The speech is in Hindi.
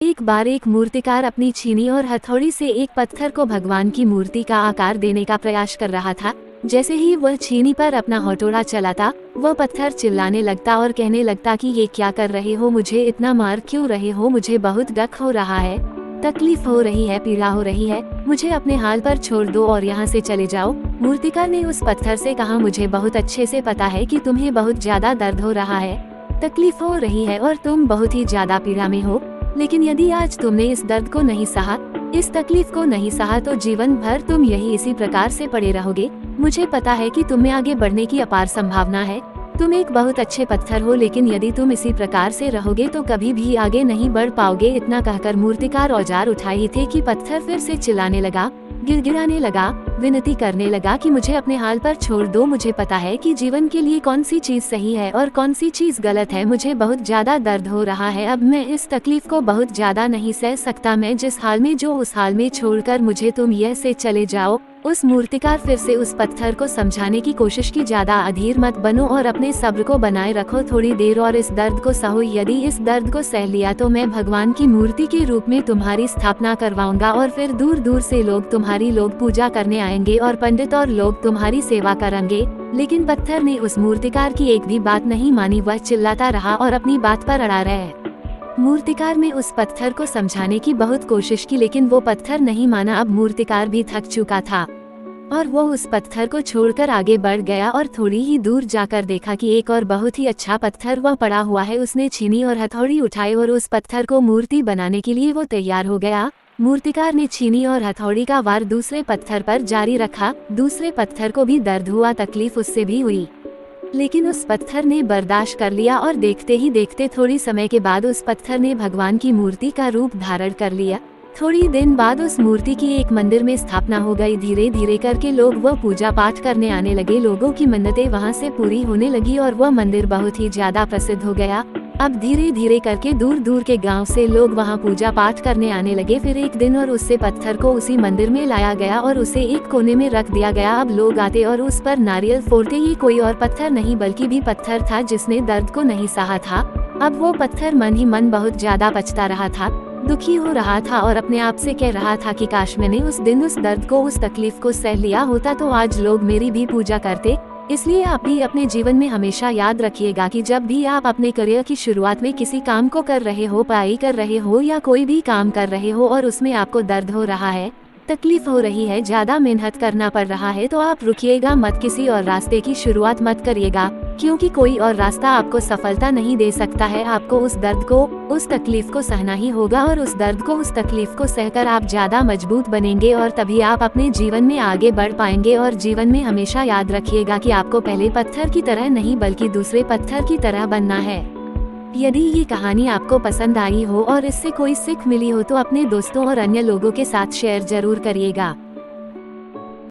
एक बार एक मूर्तिकार अपनी छीनी और हथौड़ी से एक पत्थर को भगवान की मूर्ति का आकार देने का प्रयास कर रहा था। जैसे ही वह छीनी पर अपना हथौड़ा चलाता, वह पत्थर चिल्लाने लगता और कहने लगता कि ये क्या कर रहे हो, मुझे इतना मार क्यों रहे हो, मुझे बहुत दुख हो रहा है, तकलीफ हो रही है, पीड़ा हो रही है, मुझे अपने हाल पर छोड़ दो और यहाँ से चले जाओ। मूर्तिकार ने उस पत्थर से कहा, मुझे बहुत अच्छे से पता है कि तुम्हें बहुत ज्यादा दर्द हो रहा है, तकलीफ हो रही है और तुम बहुत ही ज्यादा पीड़ा में हो, लेकिन यदि आज तुमने इस दर्द को नहीं सहा, इस तकलीफ को नहीं सहा, तो जीवन भर तुम यही इसी प्रकार से पड़े रहोगे। मुझे पता है कि तुम्हें आगे बढ़ने की अपार संभावना है, तुम एक बहुत अच्छे पत्थर हो, लेकिन यदि तुम इसी प्रकार से रहोगे तो कभी भी आगे नहीं बढ़ पाओगे। इतना कहकर मूर्तिकार औजार उठाए थे कि पत्थर फिर से चिल्लाने लगा, गिड़गिड़ाने लगा, विनती करने लगा कि मुझे अपने हाल पर छोड़ दो, मुझे पता है कि जीवन के लिए कौन सी चीज सही है और कौन सी चीज गलत है, मुझे बहुत ज्यादा दर्द हो रहा है, अब मैं इस तकलीफ को बहुत ज्यादा नहीं सह सकता, मैं जिस हाल में जो उस हाल में छोड़कर मुझे तुम यह से चले जाओ। उस मूर्तिकार फिर से उस पत्थर को समझाने की कोशिश की, ज्यादा अधीर मत बनो और अपने सब्र को बनाए रखो थोड़ी देर और इस दर्द को सहो, यदि इस दर्द को सह लिया तो मैं भगवान की मूर्ति के रूप में तुम्हारी स्थापना करवाऊंगा और फिर दूर दूर से लोग तुम्हारी पूजा करने आएंगे और पंडित और लोग तुम्हारी सेवा करेंगे। लेकिन पत्थर ने उस मूर्तिकार की एक भी बात नहीं मानी, वह चिल्लाता रहा और अपनी बात पर अड़ा रहा। मूर्तिकार ने उस पत्थर को समझाने की बहुत कोशिश की, लेकिन वो पत्थर नहीं माना। अब मूर्तिकार भी थक चुका था और वो उस पत्थर को छोड़कर आगे बढ़ गया और थोड़ी ही दूर जाकर देखा कि एक और बहुत ही अच्छा पत्थर वह पड़ा हुआ है। उसने छीनी और हथौड़ी उठाई और उस पत्थर को मूर्ति बनाने के लिए वो तैयार हो गया। मूर्तिकार ने छीनी और हथौड़ी का वार दूसरे पत्थर पर जारी रखा। दूसरे पत्थर को भी दर्द हुआ, तकलीफ उससे भी हुई, लेकिन उस पत्थर ने बर्दाश्त कर लिया और देखते ही देखते थोड़ी समय के बाद उस पत्थर ने भगवान की मूर्ति का रूप धारण कर लिया। थोड़ी दिन बाद उस मूर्ति की एक मंदिर में स्थापना हो गई। धीरे धीरे करके लोग वह पूजा पाठ करने आने लगे, लोगों की मन्नतें वहां से पूरी होने लगी और वह मंदिर बहुत ही ज्यादा प्रसिद्ध हो गया। अब धीरे धीरे करके दूर दूर के गांव से लोग वहां पूजा पाठ करने आने लगे। फिर एक दिन और उससे पत्थर को उसी मंदिर में लाया गया और उसे एक कोने में रख दिया गया। अब लोग आते और उस पर नारियल फोड़ते। ये कोई और पत्थर नहीं बल्कि भी पत्थर था जिसने दर्द को नहीं सहा था। अब वो पत्थर मन ही मन बहुत ज्यादा पछता रहा था, दुखी हो रहा था और अपने आप से कह रहा था कि काश मैंने उस दिन उस दर्द को, उस तकलीफ को सह लिया होता तो आज लोग मेरी भी पूजा करते। इसलिए आप भी अपने जीवन में हमेशा याद रखिएगा कि जब भी आप अपने करियर की शुरुआत में किसी काम को कर रहे हो, पढ़ाई कर रहे हो या कोई भी काम कर रहे हो और उसमें आपको दर्द हो रहा है, तकलीफ हो रही है, ज्यादा मेहनत करना पड़ रहा है, तो आप रुकिएगा मत, किसी और रास्ते की शुरुआत मत करिएगा, क्योंकि कोई और रास्ता आपको सफलता नहीं दे सकता है। आपको उस दर्द को, उस तकलीफ को सहना ही होगा और उस दर्द को, उस तकलीफ को सहकर आप ज्यादा मजबूत बनेंगे और तभी आप अपने जीवन में आगे बढ़ पाएंगे। और जीवन में हमेशा याद रखिएगा कि आपको पहले पत्थर की तरह नहीं बल्कि दूसरे पत्थर की तरह बनना है। यदि ये कहानी आपको पसंद आई हो और इससे कोई सीख मिली हो तो अपने दोस्तों और अन्य लोगों के साथ शेयर जरूर करिएगा।